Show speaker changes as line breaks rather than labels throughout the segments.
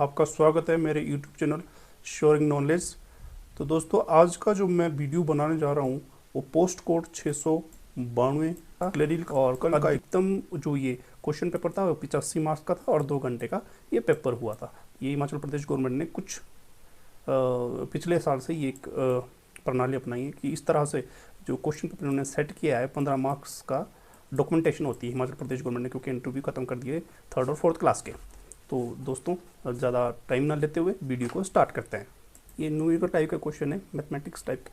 आपका स्वागत है मेरे YouTube चैनल श्योरिंग नॉलेज। तो दोस्तों, आज का जो मैं वीडियो बनाने जा रहा हूँ वो पोस्ट कोड 692 क्लेरिकल और कल का एकदम जो ये क्वेश्चन पेपर था वो 85 मार्क्स का था और 2 घंटे का ये पेपर हुआ था। ये हिमाचल प्रदेश गवर्नमेंट ने कुछ पिछले साल से ये एक प्रणाली अपनाई है कि इस तरह से जो क्वेश्चन पेपर उन्होंने सेट किया है 15 मार्क्स का डॉक्यूमेंटेशन होती है हिमाचल प्रदेश गवर्नमेंट ने, क्योंकि इंटरव्यू खत्म कर दिए 3rd और 4th क्लास के। तो दोस्तों, ज़्यादा टाइम ना लेते हुए वीडियो को स्टार्ट करते हैं। ये न्यूमेरिकल टाइप का क्वेश्चन है, मैथमेटिक्स टाइप।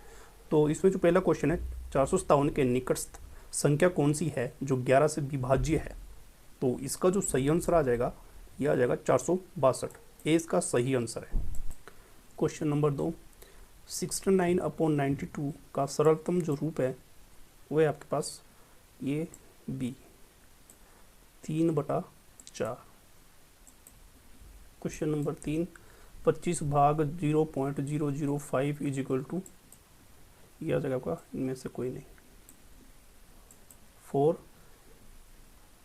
तो इसमें जो पहला क्वेश्चन है, 457 के निकटस्थ संख्या कौन सी है जो 11 से विभाज्य है। तो इसका जो सही आंसर आ जाएगा यह आ जाएगा 462। ये इसका सही आंसर है। क्वेश्चन नंबर 2, 69/92 का सरलतम जो रूप है वो है आपके पास ये बी 3/4। क्वेश्चन नंबर 3, 25 भाग 0.005 इज इक्वल टू, यह आ जाएगा आपका इनमें से कोई नहीं। 4,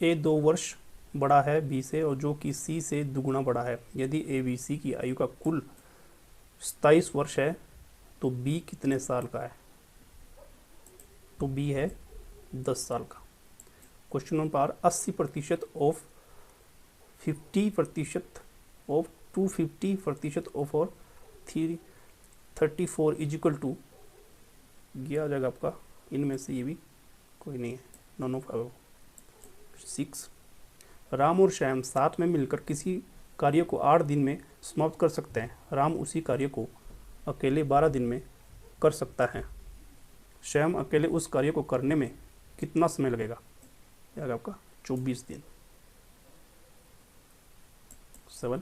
ए 2 वर्ष बड़ा है बी से और जो कि सी से दुगुना बड़ा है। यदि ए बी सी की आयु का कुल 27 वर्ष है तो बी कितने साल का है। तो बी है 10 साल का। Question number 80% of 50% of 250% of और 334 इज इक्वल टू, यह आ जाएगा आपका इनमें से ये भी कोई नहीं है, नॉन ऑफ अबव। 6, राम और श्याम साथ में मिलकर किसी कार्य को 8 दिन में समाप्त कर सकते हैं। राम उसी कार्य को अकेले 12 दिन में कर सकता है। श्याम अकेले उस कार्य को करने में कितना समय लगेगा। यह आपका 24 दिन। 7,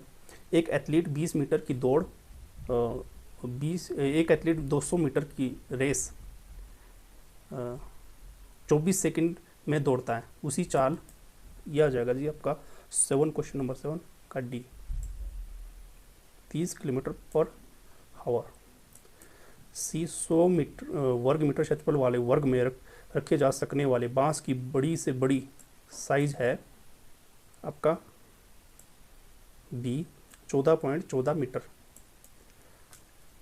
एक एथलीट 20 मीटर की दौड़ एक एथलीट 200 मीटर की रेस 24 सेकंड में दौड़ता है। उसी चाल, यह आ जाएगा जी आपका 7, क्वेश्चन नंबर 7 का डी, 30 किलोमीटर पर आवर। सी 100 वर्ग मीटर क्षेत्रफल वाले वर्ग में रखे जा सकने वाले बांस की बड़ी से बड़ी साइज है आपका बी 14.14 मीटर।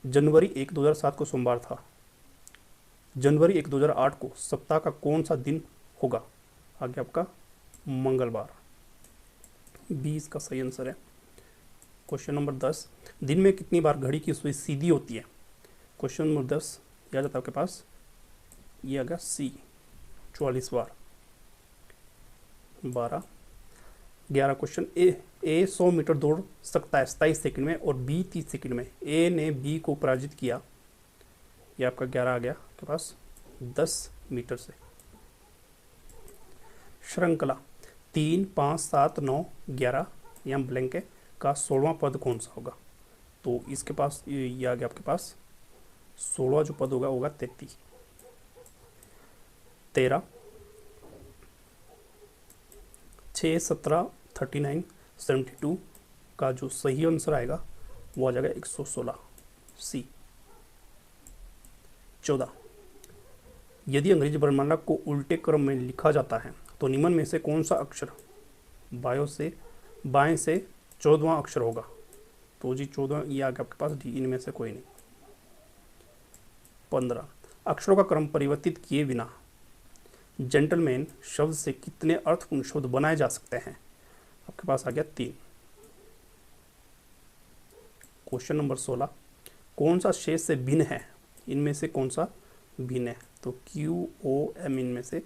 जनवरी 1, 2007 को सोमवार था। जनवरी 1, 2008 को सप्ताह का कौन सा दिन होगा। आगे आपका मंगलवार। बी इसका सही आंसर है। क्वेश्चन नंबर 10, दिन में कितनी बार घड़ी की सुई सीधी होती है। क्वेश्चन नंबर 10 याद आता है आपके पास, ये आ गया सी 44 बार। 12, 11 क्वेश्चन, ए 100 मीटर दौड़ सकता है 27 सेकंड में और बी 30 सेकंड में। ए ने बी को पराजित किया, ये आपका 11 आ गया आपके पास 10 मीटर से। श्रृंखला 3, 5, 7, 9, 11 यहाँ ब्लैंक है का 16वां पद कौन सा होगा। तो इसके पास ये आ गया आपके पास 16वां जो पद होगा 33। 13, 6, 17, 39, 72 का जो सही आंसर आएगा वो आ जाएगा 116 सी। 14, यदि अंग्रेजी वर्णमाला को उल्टे क्रम में लिखा जाता है तो निम्न में से कौन सा अक्षर बाएं से 14वां अक्षर होगा। तो जी 14 ये आ गया आपके पास डी, इनमें से कोई नहीं। 15, अक्षरों का क्रम परिवर्तित किए बिना जेंटलमैन शब्द से कितने अर्थपूर्ण शब्द बनाए जा सकते हैं। आपके पास आ गया 3। क्वेश्चन नंबर 16, कौन सा शेष से भिन्न है। इनमें से कौन सा भिन्न है। तो QOM इनमें से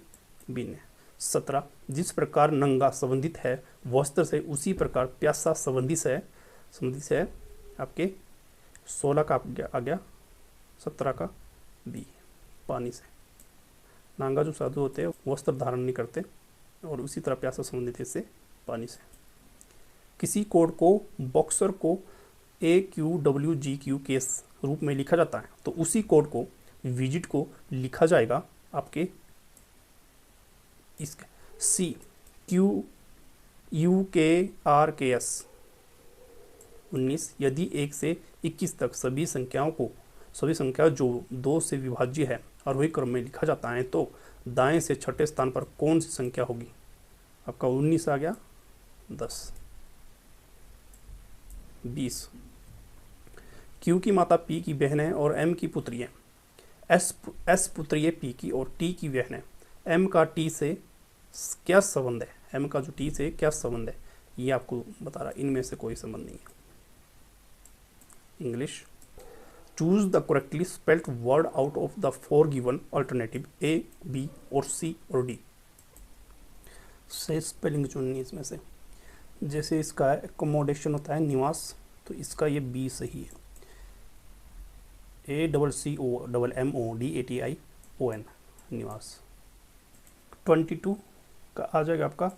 भिन्न है। 17, जिस प्रकार नंगा संबंधित है वस्त्र से उसी प्रकार प्यासा संबंधित है आपके 16 का आ गया 17 का बी, पानी से। नांगा जो साधु होते हैं वस्त्र धारण नहीं करते और उसी तरह प्यासा संबंधित है इससे पानी से। किसी कोड को बॉक्सर को AQWGQ के रूप में लिखा जाता है तो उसी कोड को विजिट को लिखा जाएगा आपके इसके CQUKRKS। 19, यदि 1 से 21 तक सभी संख्या जो 2 से विभाज्य है और वही क्रम में लिखा जाता है तो दाएं से छठे स्थान पर कौन सी संख्या होगी। आपका 19 आ गया 10। 20। क्यू की माता पी की बहन है और एम की पुत्री है। एस पुत्री है पी की और टी की बहन है। एम का टी से क्या संबंध है? एम का जो टी से क्या संबंध है ये आपको बता रहा है, इनमें से कोई संबंध नहीं है। English, choose the correctly spelled word out of the four given alternative A, B और सी और डी। सही स्पेलिंग चुननी इसमें से। जैसे इसका एकोमोडेशन होता है निवास, तो इसका ये बी सही है। ACCOMMODATION निवास। 22 का आ जाएगा आपका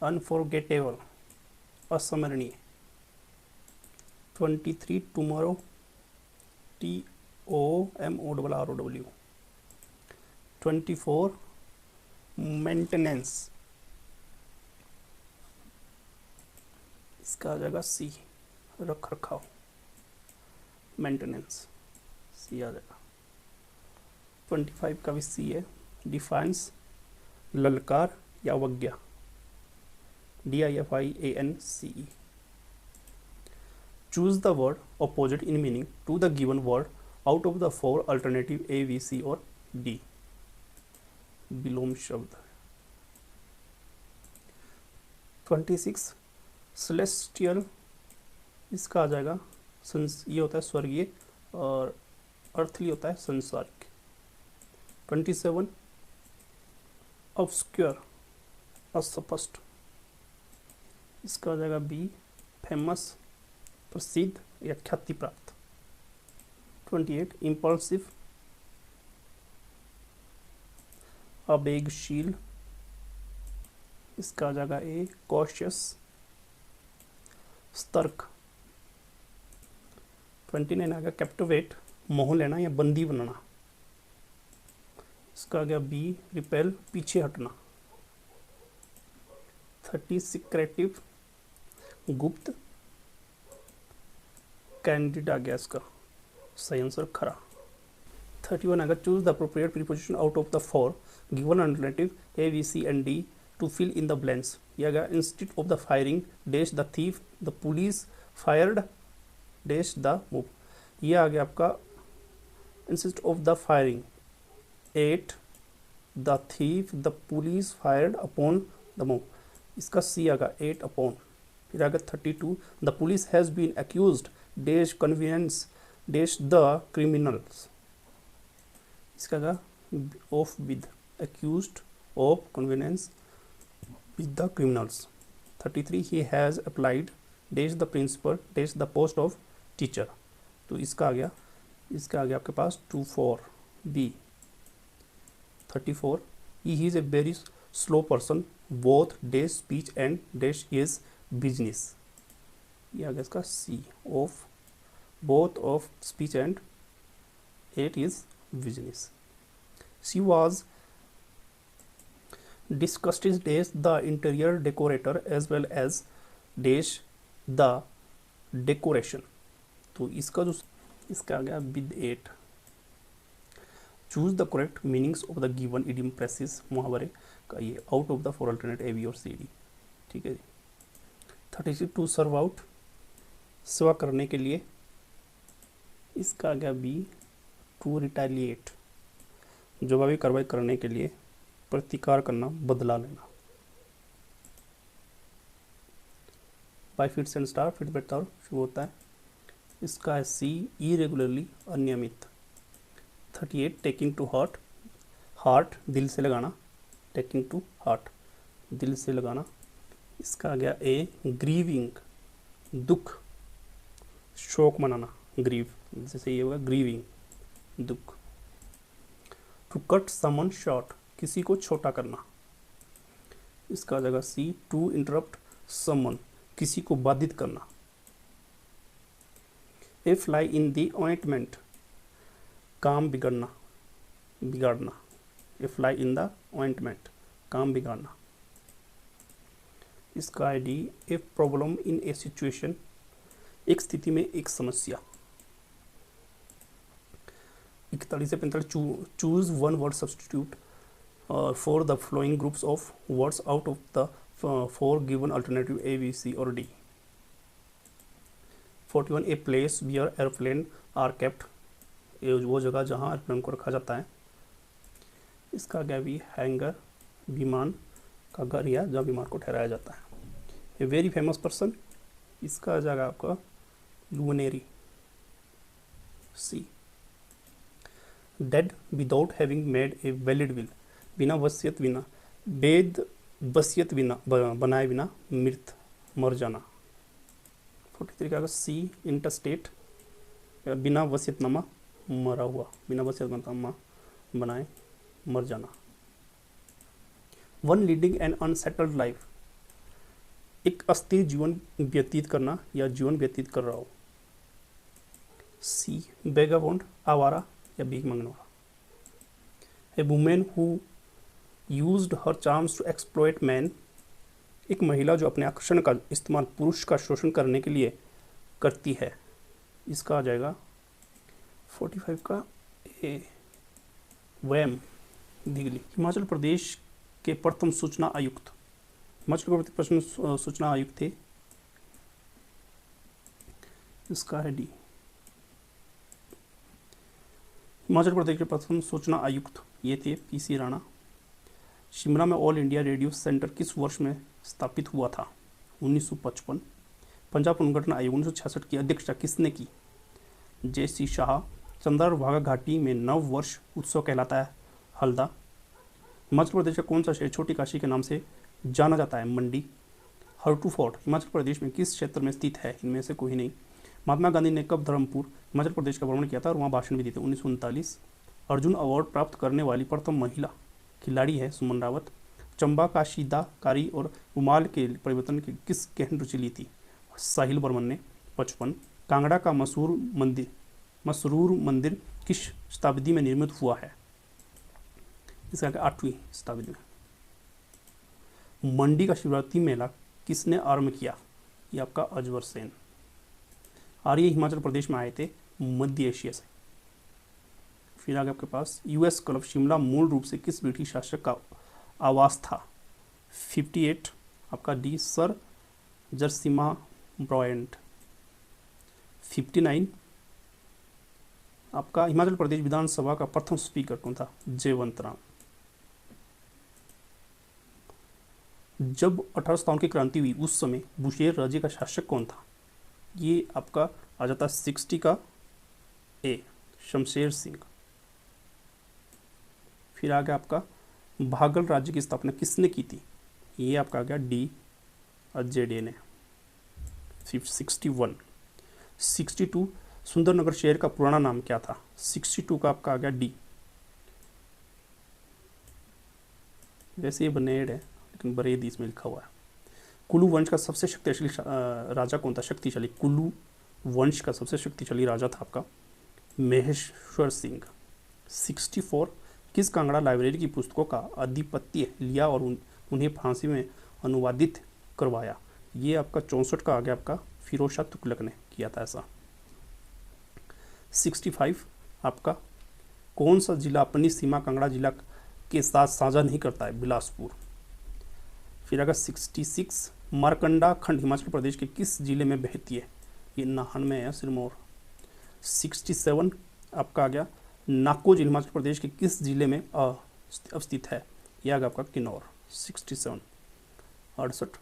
अनफॉरगेटेबल, अस्मरणीय। 23 tomorrow, TOMORROW। 24 मेंटेनेंस, इसका आ जाएगा सी, रख रखाव, मेंटेनेंस सी आ जाएगा। 25 का भी सी है। डिफाइंस, ललकार या अवज्ञा, DIFIANCE। Choose the word opposite in meaning to the given word out of the four alternative A, B, C और D। विलोम शब्द। 26 सेलेस्टियल, इसका आ जाएगा ये होता है स्वर्गीय और अर्थली होता है संसारिक। 27 ऑब्स्क्योर, अस्पष्ट, इसका आ जाएगा बी, फेमस, प्रसिद्ध या ख्याति प्राप्त। 28 इम्पल्सिव, आवेगशील, इसका आ जाएगा ए, कॉशियस, सतर्क। 29 आ गया कैप्टिवेट, मोह लेना या बंदी बनाना, इसका आ गया बी, रिपेल, पीछे हटना। 30 सिक्रेटिव, गुप्त, कैंडिड आ गया इसका सही आंसर खरा। 31 अगर choose the appropriate preposition out of the four given alternative A, B, C and D to fill in the blanks. ये आ गया instead of the firing dash the thief the police fired dash the move. ये आ गया आपका instead of the firing 8 the thief the police fired upon the move, इसका C आ गया 8 upon. फिर आ गया 32 the police has been accused dash convenience dash the criminals, इसका आ गया of with, accused of convenience with the criminals. 33 he has applied dash the principal dash the post of teacher, तो इसका आ गया आपके पास 24 b. 34 he is a very slow person both dash speech and dash his business, ये आ गया इसका c, of both of speech and eight is business. She was discussed dash the interior decorator as well as dash the decoration, तो इसका आ गया with 8। Choose the correct meanings of the given idiom precious, मुहावरे का ये out of the four alternate A, B और C, D। ठीक है जी। 36 टू सर्व आउट, सेवा करने के लिए, इसका आ गया बी। टू रिटेलिएट, जवाबी कार्रवाई करने के लिए, प्रतिकार करना, बदला लेना। Bye fits and star, fit बैठता और शुरू होता है, इसका है सी, इरेगुलरली, अनियमित। 38 टेकिंग टू हार्ट, हार्ट दिल से लगाना, टेकिंग टू हार्ट दिल से लगाना, इसका आ गया ए। ग्रीविंग, दुख, शोक मनाना, ग्रीव, जैसे ये होगा ग्रीविंग, दुख। टू कट समन शॉर्ट, किसी को छोटा करना, इसका आ जाएगा सी। टू इंटरप्ट समन, किसी को बाधित करना। ए फ्लाई इन दी ऑइंटमेंट, काम बिगड़ना, बिगाड़ना। A fly in the ointment, काम बिगाड़ना। इसका idea a problem in a situation, एक स्थिति में एक समस्या। 41 से 45 choose one word substitute for the flowing groups of words out of the four given alternative A, B, C और D। 41 a place where airplane are kept, ये वो जगह जहाँ एयरप्लेन को रखा जाता है। इसका क्या भी हैंगर, विमान का घर या जहाँ विमान को ठहराया जाता है। ए वेरी फेमस पर्सन, इसका आ जाएगा आपका luminary. C dead without having made a valid will, बिना वसीयत बिना वेद वसीयत बिना बनाए बिना मृत, मर जाना। 43 का सी इंटरस्टेट, बिना वसीयतनामा मरा हुआ, बिना वसीयतनामा बनाए मर जाना। One leading an unsettled life, एक अस्थिर जीवन व्यतीत करना या जीवन व्यतीत कर रहा हो। सी बेगाबॉन्ड, आवारा या भीख मांगने वाला। A woman who used her charms to exploit man, एक महिला जो अपने आकर्षण का इस्तेमाल पुरुष का शोषण करने के लिए करती है। इसका आ जाएगा 45 का ए वैम दिगली। हिमाचल प्रदेश के प्रथम सूचना आयुक्त, हिमाचल प्रदेश प्रथम सूचना आयुक्त थे, इसका है डी। हिमाचल प्रदेश के प्रथम सूचना आयुक्त ये थे पीसी राणा। शिमला में ऑल इंडिया रेडियो सेंटर किस वर्ष में स्थापित हुआ था? 1955। पंजाब पुनर्गठन आयोग 1966 की अध्यक्षता किसने की? जे.सी. शाह। चंद्रभागा घाटी में नव वर्ष उत्सव कहलाता है हल्दा। हिमाचल प्रदेश का कौन सा शहर छोटी काशी के नाम से जाना जाता है? मंडी। हर्टू फोर्ट हिमाचल प्रदेश में किस क्षेत्र में स्थित है? इनमें से कोई नहीं। महात्मा गांधी ने कब धर्मपुर हिमाचल प्रदेश का भ्रमण किया था और वहाँ भाषण भी दिए थे? 1939। अर्जुन अवार्ड प्राप्त करने वाली प्रथम महिला खिलाड़ी है सुमन रावत। चंबा का शीदाकारी और रुमाल के परिवर्तन की किस गहन रुचि ली थी? साहिल बर्मन ने। 55। कांगड़ा का मसरूर मंदिर किस शताब्दी में निर्मित हुआ है? इसका 8वीं शताब्दी में। मंडी का शिवरात्रि मेला किसने आरंभ किया? ये आपका अजवर सेन। आर्य हिमाचल प्रदेश में आए थे मध्य एशिया से। फिर आगे आपके पास यूएस क्लब शिमला मूल रूप से किस ब्रिटिश शासक का आवास था? 58 आपका डी सर जरसीमा ब्रॉयंट। 59 आपका हिमाचल प्रदेश विधानसभा का प्रथम स्पीकर कौन था? जयवंत राम। जब 1857 की क्रांति हुई उस समय बुशेर राज्य का शासक कौन था? ये आपका आ जाता 60 का ए शमशेर सिंह। फिर आ गया आपका भागल राज्य की स्थापना किसने की थी? ये आपका आ गया डी अजय डे ने। 61। 62 सुंदरनगर शहर का पुराना नाम क्या था? 62 का आपका आ गया डी। वैसे ये बनेड़ है लेकिन बरेद इसमें लिखा हुआ है। कुल्लू वंश का सबसे शक्तिशाली राजा कौन था? शक्तिशाली कुल्लू वंश का सबसे शक्तिशाली राजा था आपका महेश्वर सिंह। 64 किस कांगड़ा लाइब्रेरी की पुस्तकों का आधिपत्य लिया और उन्हें फांसी में अनुवादित करवाया? ये आपका 64 का आ गया आपका फिरोज शाह तुगलक ने किया था ऐसा। 65 आपका कौन सा जिला अपनी सीमा कांगड़ा जिला के साथ साझा नहीं करता है? बिलासपुर। फिर अगर 66 मारकंडा खंड हिमाचल प्रदेश के किस जिले में बहती है? ये नाहन में है सिरमौर। 67 आपका आ गया नाकोज हिमाचल प्रदेश के किस जिले में अवस्थित है? यह आ गया आपका किन्नौर। 67। 68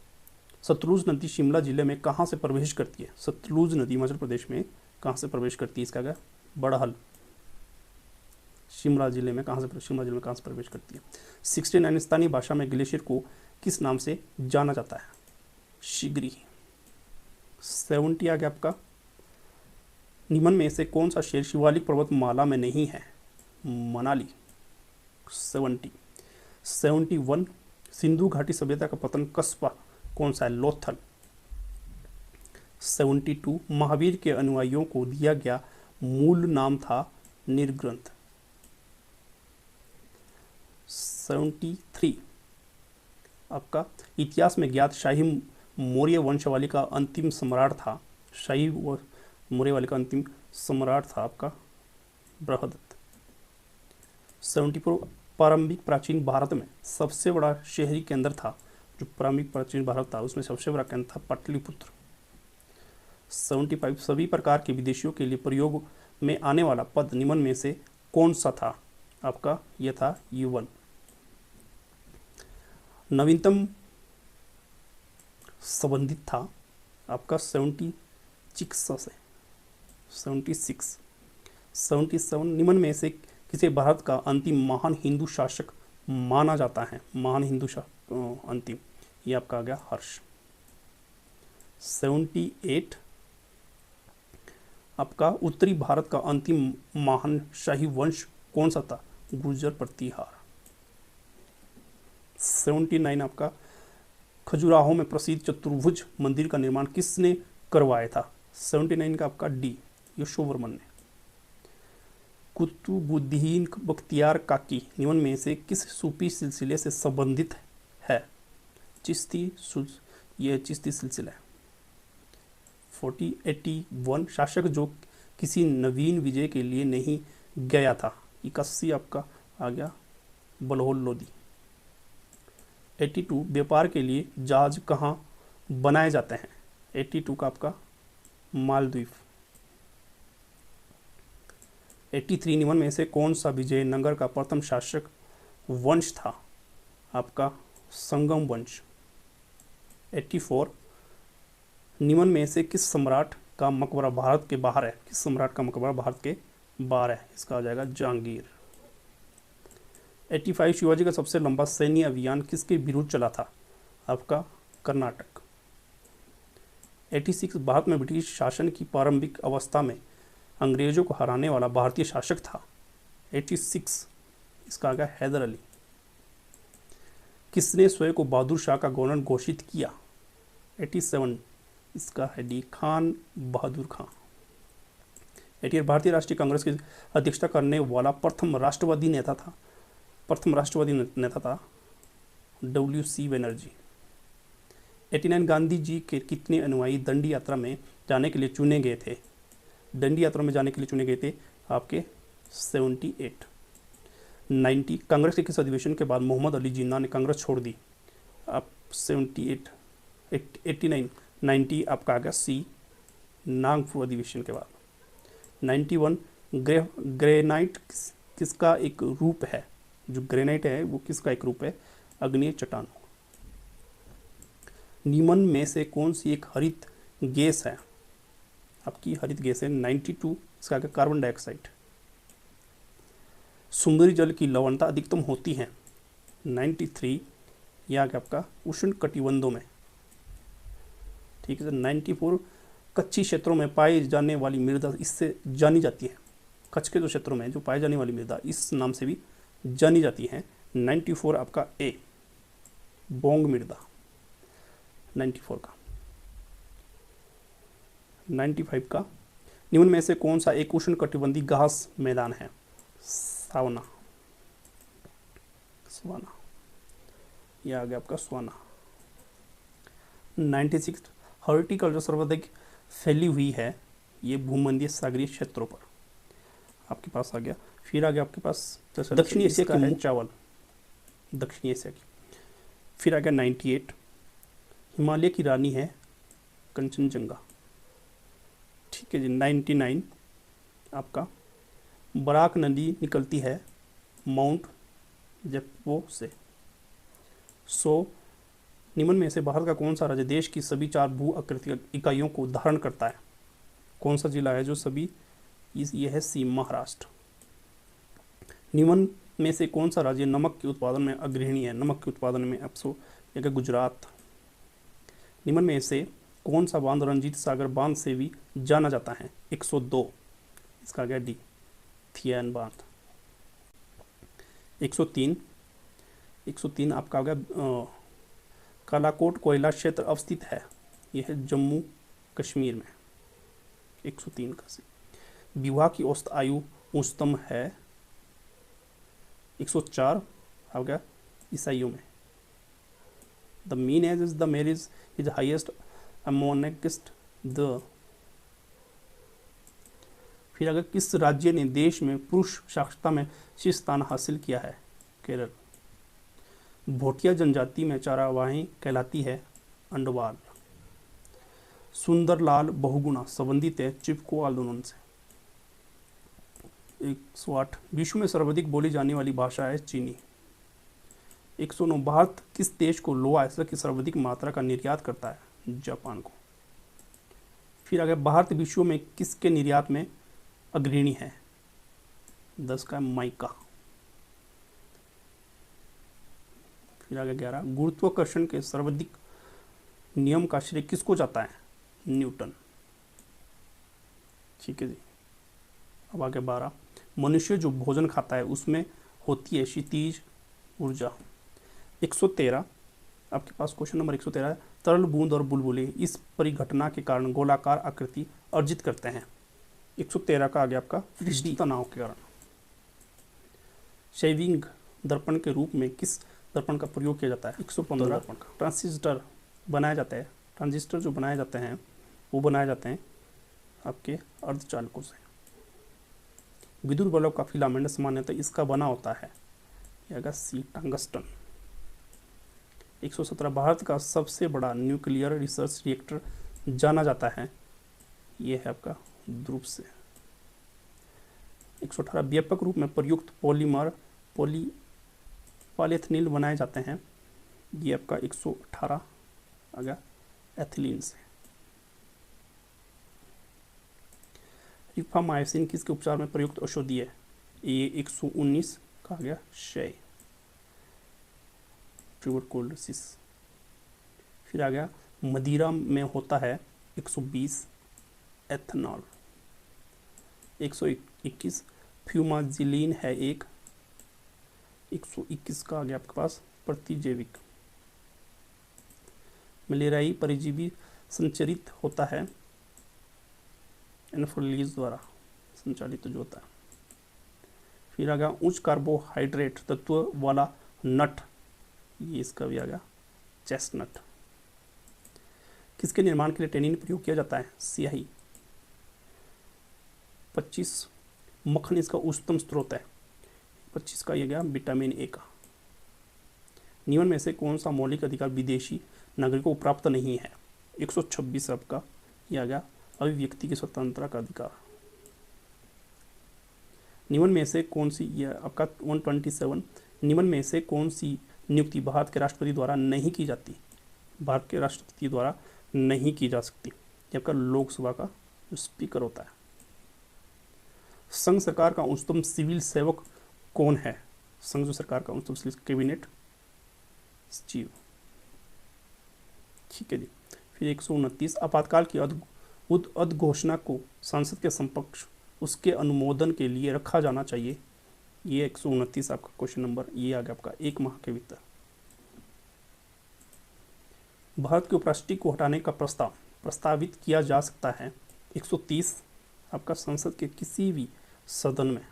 सतलुज नदी शिमला जिले में कहाँ से प्रवेश करती है? सतलुज नदी हिमाचल प्रदेश में कहाँ से प्रवेश करती है? इसका क्या बड़हल। शिमला जिले में कहाँ से प्रवेश करती है? 69 स्थानीय भाषा में ग्लेशियर को किस नाम से जाना जाता है? शिगरी। 70 आ गया आपका निम्न में से कौन सा शहर शिवालिक पर्वतमाला में नहीं है? मनाली। 71 सिंधु घाटी सभ्यता का पतन कस्बा कौन सा है? लोथल। 72 महावीर के अनुयायियों को दिया गया मूल नाम था निर्ग्रंथ। 73 आपका इतिहास में ज्ञात शाही मौर्य वंशावली का अंतिम सम्राट था। शाही मौर्यवाली का अंतिम सम्राट था आपका बृहदत्त। 74 प्रारंभिक प्राचीन भारत में सबसे बड़ा शहरी केंद्र था। जो प्रारंभिक प्राचीन भारत था उसमें सबसे बड़ा केंद्र था पाटलिपुत्र। 75 सभी प्रकार के विदेशियों के लिए प्रयोग में आने वाला पद निम्न में से कौन सा था? आपका यह था U1। नवीनतम संबंधित था आपका 76 77 निम्न में से किसे भारत का अंतिम महान हिंदू शासक माना जाता है? महान हिंदू शासक अंतिम, ये आपका आ गया हर्ष। 78 आपका उत्तरी भारत का अंतिम महान शाही वंश कौन सा था? गुर्जर प्रतिहार। 79 आपका खजुराहो में प्रसिद्ध चतुर्भुज मंदिर का निर्माण किसने करवाया था? 79 का आपका डी, यशोवर्मन ने। कुतुबुद्दीन बख्तियार काकी निम्न में से किस सूफी सिलसिले से संबंधित है? चिश्ती, यह चिश्ती सिलसिला है। 81 शासक जो किसी नवीन विजय के लिए नहीं गया था। 81 आपका आ गया बलहोल लोदी। 82 व्यापार के लिए जहाज कहाँ बनाए जाते हैं? 82 का आपका मालदीव। 83 निम्न में से कौन सा विजयनगर का प्रथम शासक वंश था? आपका संगम वंश। 84 निम्न में से किस सम्राट का मकबरा भारत के बाहर है? किस सम्राट का मकबरा भारत के बाहर है? इसका आ जाएगा जहांगीर। 85 शिवाजी का सबसे लंबा सैन्य अभियान किसके विरुद्ध चला था? आपका कर्नाटक। 86 भारत में ब्रिटिश शासन की प्रारंभिक अवस्था में अंग्रेजों को हराने वाला भारतीय शासक था। 86 इसका आ गया हैदर अली। किसने स्वयं को बहादुर शाह का गवर्नर घोषित किया? 87 इसका है डी, खान बहादुर खां। 88 भारतीय राष्ट्रीय कांग्रेस की अध्यक्षता करने वाला प्रथम राष्ट्रवादी नेता था WC बनर्जी। 89 गांधी जी के कितने अनुयायी दंडी यात्रा में जाने के लिए चुने गए थे? दंडी यात्रा में जाने के लिए चुने गए थे आपके 78। 90 कांग्रेस के किस अधिवेशन के बाद मोहम्मद अली जिन्ना ने कांग्रेस छोड़ दी? आप 78 89 90 आपका आ गया सी, नागपुर अधिवेशन के बाद। 91 ग्रेनाइट किसका एक रूप है? जो ग्रेनाइट है वो किसका एक रूप है? अग्नेय चट्टानों। निम्न में से कौन सी एक हरित गैस है? आपकी हरित गैस है 92 इसका आगे कार्बन डाइऑक्साइड। समुद्री जल की लवणता अधिकतम होती है 93, यह आगे आपका उष्ण कटिबंधों में। ठीक है सर। 94 कच्ची क्षेत्रों में पाई जाने वाली मृदा इससे जानी जाती है। कच्छ के जो क्षेत्रों में जो पाई जाने वाली मृदा इस नाम से भी जानी जाती है। 94 आपका ए, बोंग मृदा। 94 का। 95 का निम्न में से कौन सा एक उष्ण कटिबंधीय घास मैदान है? सावना। यह आ गया आपका स्वाना। 96 हॉर्टिकल्चर सर्वाधिक फैली हुई है ये भूमध्य सागरीय क्षेत्रों पर। आपके पास आ गया। फिर आ गया आपके पास दक्षिणी एशिया का है चावल, दक्षिणी एशिया की। फिर आ गया 98 हिमालय की रानी है कंचनजंगा। ठीक है जी। 99 आपका बराक नदी निकलती है माउंट जेप्पो से। 100 निम्न में से भारत का कौन सा राज्य देश की सभी 4 भू आकृतिक इकाइयों को धारण करता है? कौन सा जिला है जो सभी? यह है सी, महाराष्ट्र। निम्न में से कौन सा राज्य नमक के उत्पादन में अग्रणी है? नमक के उत्पादन में आपसो एक गुजरात। निम्न में से कौन सा बांध रंजीत सागर बांध से भी जाना जाता है? 102 इसका गया डी, थियान बांध। 103 आपका आ गया कालाकोट कोयला क्षेत्र अवस्थित है, यह है जम्मू कश्मीर में। 103 का सी। विवाह की औसत आयु उच्चतम है 104 आ गया ईसाइयों में। The mean age is the marriage is highest amongst the. फिर अगर किस राज्य ने देश में पुरुष साक्षरता में शीर्ष स्थान हासिल किया है? केरल। भोटिया जनजाति में चारावाही कहलाती है अंडवाल। सुंदरलाल बहुगुणा संबंधित है चिपको आंदोलन से। 108 विश्व में सर्वाधिक बोली जाने वाली भाषा है चीनी। 109 भारत किस देश को लोहा ऐसा की सर्वाधिक मात्रा का निर्यात करता है? जापान को। फिर आगे भारत विश्व में किसके निर्यात में अग्रणी है? 10 का माइका। फिर आगे 11 गुरुत्वाकर्षण के सर्वाधिक नियम का श्रेय किसको जाता है? न्यूटन। ठीक है जी। अब आगे 12 मनुष्य जो भोजन खाता है उसमें होती है क्षितिज ऊर्जा। 113 आपके पास क्वेश्चन नंबर 113 है तरल बूंद और बुलबुले इस परिघटना के कारण गोलाकार आकृति अर्जित करते हैं। 113 का आगे आपका पृष्ठीय तनाव के कारण। शेविंग दर्पण के रूप में किस दर्पण का प्रयोग किया जाता है? 115 दर्पण का। ट्रांजिस्टर बनाया जाता है, ट्रांजिस्टर जो बनाए जाते हैं वो बनाए जाते हैं आपके अर्धचालकों से। विद्युत बल्ब का फिलामेंट सामान्यतः इसका बना होता है, यह सी टंगस्टन। 117 भारत का सबसे बड़ा न्यूक्लियर रिसर्च रिएक्टर जाना जाता है, यह है आपका ध्रुव से। 118 व्यापक रूप में प्रयुक्त पॉलीमर पॉलीएथिलीन बनाए जाते हैं, ये आपका 118 आ गया एथिलीन से। रिफामाइसिन किसके उपचार में प्रयुक्त औषधि है? ये 119 का आ गया क्षय ट्यूबरकुलोसिस। फिर आ गया मदिरा में होता है 120 एथनॉल। 121 फ्यूमाजिलीन है एक। 121 का आ गया आपके पास प्रतिजैविक। मलेरियाई परजीवी संचरित होता है एनाफिलीज द्वारा संचालित जो होता है। फिर आ गया उच्च कार्बोहाइड्रेट तत्व वाला नट, ये इसका भी आ गया चेस्टनट। किसके निर्माण के लिए टेनिन प्रयोग किया जाता है? स्याही। 25 मक्खन इसका उच्चतम स्रोत है। 25 का ये गया विटामिन ए का। निम्न में से कौन सा मौलिक अधिकार विदेशी नागरिकों को प्राप्त नहीं है? 126 आपका यह आ गया अभिव्यक्ति की स्वतंत्रता का अधिकार। निम्न में से कौन सी, यह आपका 127 निम्न में से कौन सी नियुक्ति भारत के राष्ट्रपति द्वारा नहीं की जाती? भारत के राष्ट्रपति द्वारा नहीं की जा सकती। यह आपका लोकसभा का जो स्पीकर होता है। संघ सरकार का उच्चतम सिविल सेवक कौन है? संघ जो सरकार का उच्चतम कैबिनेट सचिव। ठीक है जी। फिर 129 आपातकाल की उद्घोषणा को संसद के समक्ष उसके अनुमोदन के लिए रखा जाना चाहिए। ये 129 आपका क्वेश्चन नंबर ये आ गया आपका 1 माह के भीतर। भारत के उपराष्ट्रपति को हटाने का प्रस्तावित किया जा सकता है। 130 आपका संसद के किसी भी सदन में।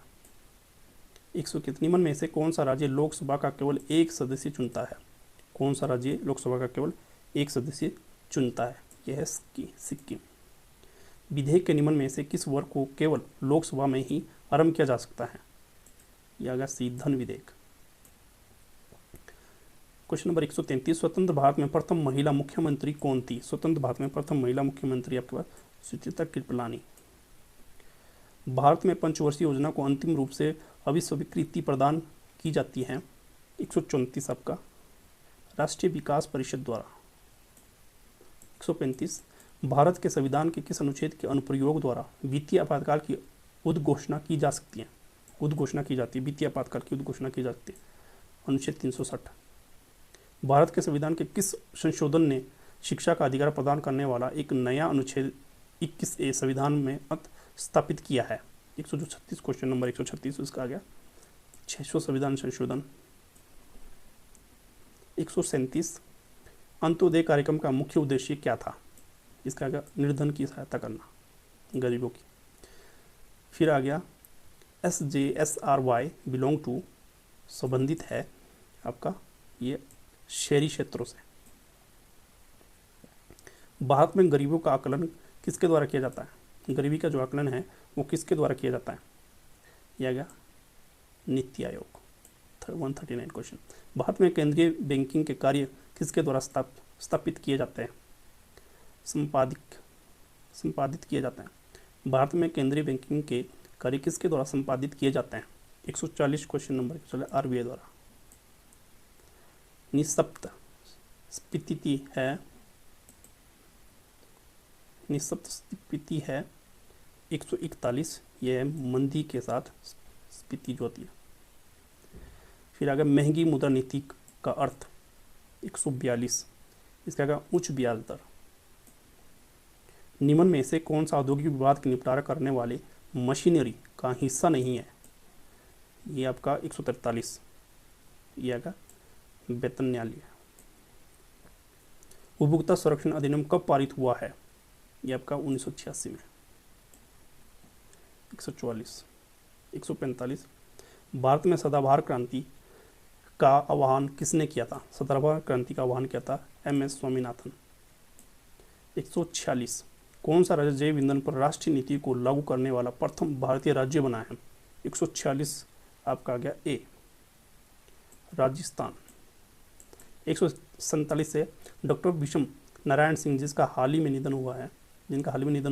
100 निम्न में से कौन सा राज्य लोकसभा का केवल एक सदस्य चुनता है? कौन सा राज्य लोकसभा का केवल एक सदस्य चुनता है? यह है सिक्किम। विधेयक के निम्न में से किस वर्ग को केवल लोकसभा में ही आरंभ किया जा सकता है? यह आ गया धन विधेयक। क्वेश्चन नंबर 133 स्वतंत्र भारत में प्रथम महिला मुख्यमंत्री कौन थी? स्वतंत्र भारत में प्रथम महिला मुख्यमंत्री आपके पास सुचेता कृपलानी। भारत में पंचवर्षीय योजना को अंतिम रूप से अभिस्वीकृति प्रदान की जाती है। 134 आपका राष्ट्रीय विकास परिषद द्वारा। 135 भारत के संविधान के किस अनुच्छेद के अनुप्रयोग द्वारा वित्तीय आपातकाल की उद्घोषणा की जा सकती है? उद्घोषणा की जाती है, वित्तीय आपातकाल की उद्घोषणा की जाती है। अनुच्छेद 360। भारत के संविधान के किस संशोधन ने शिक्षा का अधिकार प्रदान करने वाला एक नया अनुच्छेद 21A संविधान में स्थापित किया है? 136 क्वेश्चन नंबर 136 इसका आ गया 600 संविधान संशोधन। 137 अंत्योदय कार्यक्रम का मुख्य उद्देश्य क्या था? इसका आ गया निर्धन की सहायता करना, गरीबों की। फिर आ गया SJSRY बिलोंग टू संबंधित है आपका ये शहरी क्षेत्रों से। भारत में गरीबों का आकलन किसके द्वारा किया जाता है? गरीबी का जो आकलन है वो किसके द्वारा किया जाता है? यह गया नीति आयोग। 139 क्वेश्चन। भारत में केंद्रीय बैंकिंग के कार्य किसके द्वारा स्थापित किए जाते हैं? संपादिक संपादित किए जाते हैं। भारत में केंद्रीय बैंकिंग के कार्य किसके द्वारा संपादित किए जाते हैं? 140 क्वेश्चन नंबर चले आरबीआई द्वारा। निःशब्द स्फीति है, निःशब्द स्फीति है 141, यह मंदी के साथ स्फीति जो होती है। फिर आगे महंगी मुद्रा नीति का अर्थ 142, इसका आगे उच्च ब्याज दर। निम्न में से कौन सा औद्योगिक विवाद का निपटारा करने वाले मशीनरी का हिस्सा नहीं है? ये आपका 143, ये आएगा वेतन न्यायालय। उपभोक्ता संरक्षण अधिनियम कब पारित हुआ है? ये आपका 1986 में। 144, 145, भारत में सदाबहार क्रांति का आह्वान किसने किया था? सदाबहार क्रांति का आह्वान किया था एम.एस. स्वामीनाथन। 146, कौन सा राज्य जैव ईंधन पर राष्ट्रीय नीति को लागू करने वाला प्रथम भारतीय राज्य बना है? 146 आपका आ गया ए, राजस्थान। 147 से डॉक्टर विषम नारायण सिंह जिनका हाल ही में निधन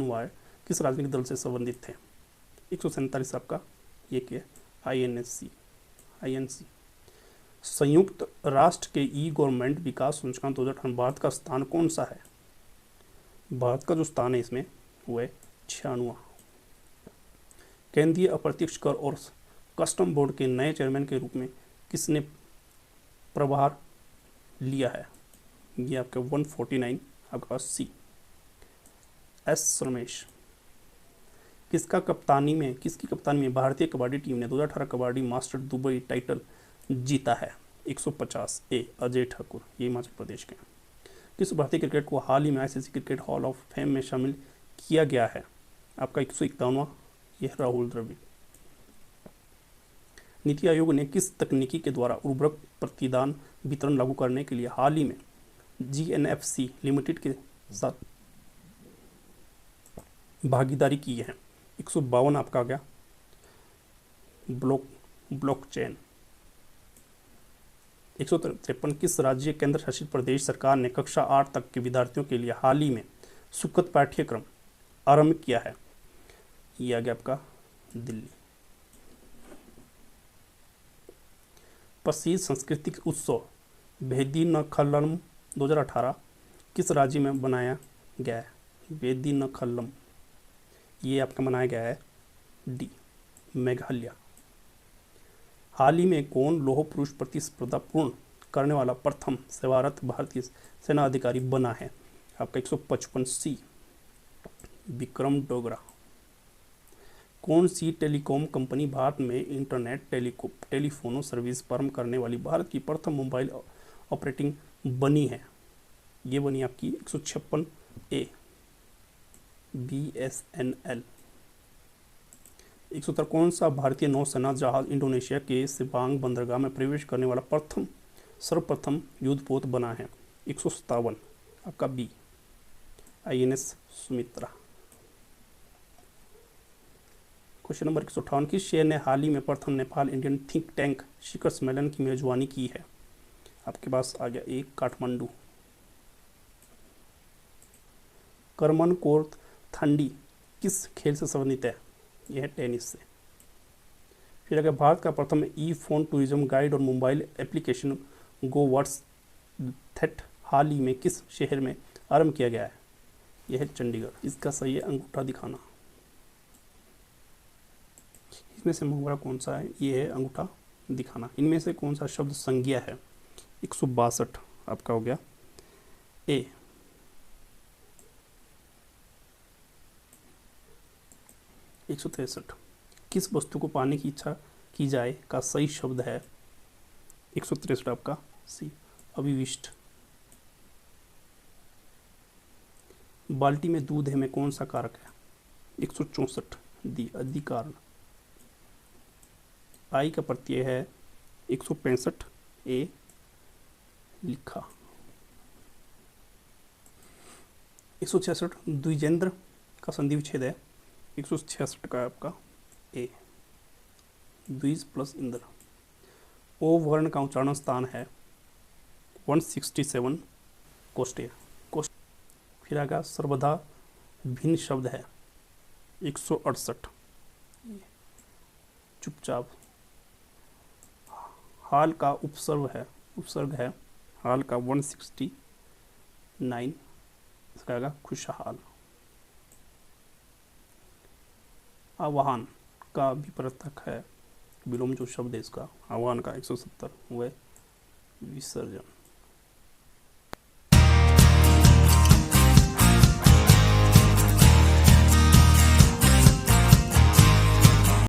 हुआ है, किस राजनीतिक दल से संबंधित थे? 147 आपका ये क्या? INC। संयुक्त राष्ट्र के ई गवर्नमेंट विकास सूचकांक 2018 भारत का स्थान कौन सा है? भारत का जो स्थान है इसमें वो है 96वां। केंद्रीय अप्रत्यक्ष कर और कस्टम बोर्ड के नए चेयरमैन के रूप में किसने प्रभार लिया है? ये आपका 149 आपका सी, एस रमेश। किसकी कप्तानी में भारतीय कबड्डी टीम ने 2018 कबड्डी मास्टर दुबई टाइटल जीता है? 150 ए, अजय ठाकुर, ये हिमाचल प्रदेश के। किस भारतीय क्रिकेट को हाल ही में ICC cricket hall of fame में शामिल किया गया है? आपका 151वां, यह राहुल द्रविड़। नीति आयोग ने किस तकनीकी के द्वारा उर्वरक प्रतिदान वितरण लागू करने के लिए हाल ही में GNFC लिमिटेड के साथ भागीदारी की है? 152 आपका आ गया ब्लॉकचेन। 153, किस राज्य केंद्र शासित प्रदेश सरकार ने कक्षा 8 तक के विद्यार्थियों के लिए हाल ही में सुखद पाठ्यक्रम आरंभ किया है? यह आ गया आपका दिल्ली। प्रसिद्ध सांस्कृतिक उत्सव वेदिनखल्लम 2018 किस राज्य में बनाया गया है? वेदिनखल्लम, ये आपका बनाया गया है डी, मेघालय। हाल ही में कौन लौह पुरुष प्रतिस्पर्धा पूर्ण करने वाला प्रथम सेवारत भारतीय सेना अधिकारी बना है? आपका 155 सी, विक्रम डोगरा। कौन सी टेलीकॉम कंपनी भारत में इंटरनेट टेलीफोनो सर्विस प्रारंभ करने वाली भारत की प्रथम मोबाइल ऑपरेटिंग बनी है? ये बनी आपकी 156 ए, BSNL। 170, कौन सा भारतीय नौसेना जहाज इंडोनेशिया के सिबांग बंदरगाह में प्रवेश करने वाला सर्वप्रथम युद्धपोत बना है? 157 आपका B, INS Sumitra. Question number 158, किस शहर ने हाल ही में प्रथम नेपाल इंडियन थिंक टैंक शिखर सम्मेलन की मेजबानी की है? आपके पास आ गया एक, काठमांडू। करमन कोरथंडी किस खेल से संबंधित है? यह है टेनिस से। फिर अगर भारत का प्रथम ई-फोन टूरिज्म गाइड और मोबाइल एप्लीकेशन गो व्हाट्स थेट हाल ही में किस शहर में आरंभ किया गया है? यह है चंडीगढ़। इसका सही है अंगूठा दिखाना। इसमें से मुहावरा कौन सा है? ये है अंगूठा दिखाना। इनमें से कौन सा शब्द संज्ञा है? 162 आपका हो गया ए। 163, किस वस्तु को पाने की इच्छा की जाए का सही शब्द है? 163 आपका सी, अभिविष्ट। बाल्टी में दूध है में कौन सा कारक है? 164 दी, अधिकारण। आई का प्रत्यय है 165 ए, लिखा। 166 द्विजेंद्र का संधि विच्छेद है? 166 का आपका ए, द्विज प्लस इंद्र। ओ वर्ण का उच्चारण स्थान है 167 कोष्ठीय। फिर आगा सर्वदा भिन्न शब्द है 168। चुपचाप। हाल का उपसर्ग है हाल का 169, इसका आएगा खुशहाल। आवाहन का विपरीतक है, विलोम जो शब्द है इसका आह्वान का 170 वह विसर्जन।